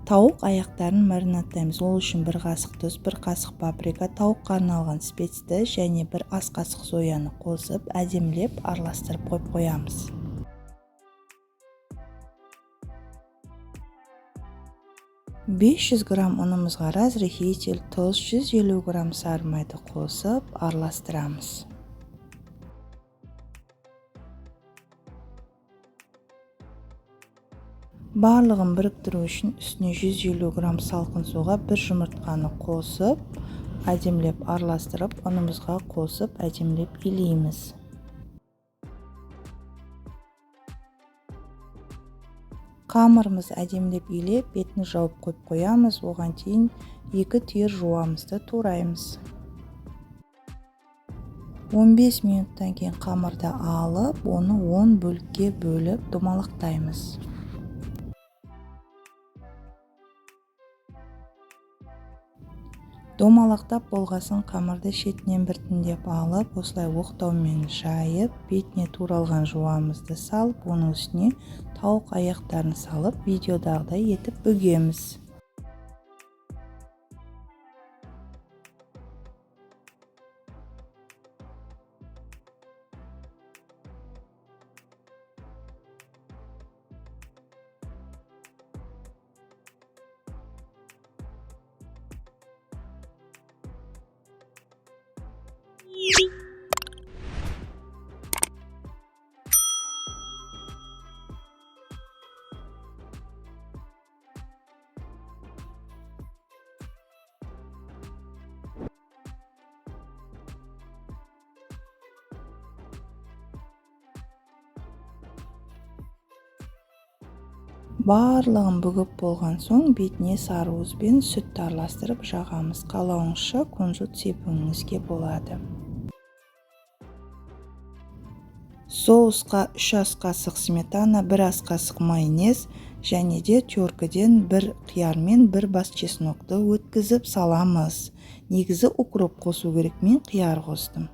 Тауық аяқтарын маринадтаймыз. Ол үшін 1 қасық тұз, 1 қасық паприка, тауыққа арналған спецті және 1 ас қасық сояны қосып, әдемілеп араластырып қойып қоямыз. «500 г ұнымызға разрыхитель, тұз, 150 г сары майды қосып, араластырамыз. Барлығын біріктіру үшін үстіне 150 г салқын суға 1 жұмыртқаны қосып, әдемілеп араластырып, ұнымызға қосып, әдемілеп илейміз. Қамырымыз әдемілеп илеп, бетін жауып қойып қоямыз. Оған дейін 2 түйір жуамызды тураймыз. 15 минуттан кейін қамырды алып, оны 10 бөлікке бөліп домалақтаймыз. Домалақтап болғасын қамырды шетінен біртіндеп алып, осылай оқтаумен жайып, бетіне туралған жуамызды салып, оның үстіне тауық аяқтарын салып, видеодағыдай етіп бөгеміз. Барлығын бүгіп болған соң, бетіне сарыуыз бен сүтті араластырып жағамыз. Қалауыңызша кунжут сепуіңізге болады. Соусқа 3 ас қасық сметана, 1 ас қасық майонез және де теркіден 1 қияр мен 1 бас чеснокты өткізіп саламыз. Негізі укроп қосу керек, мен қияр қостым.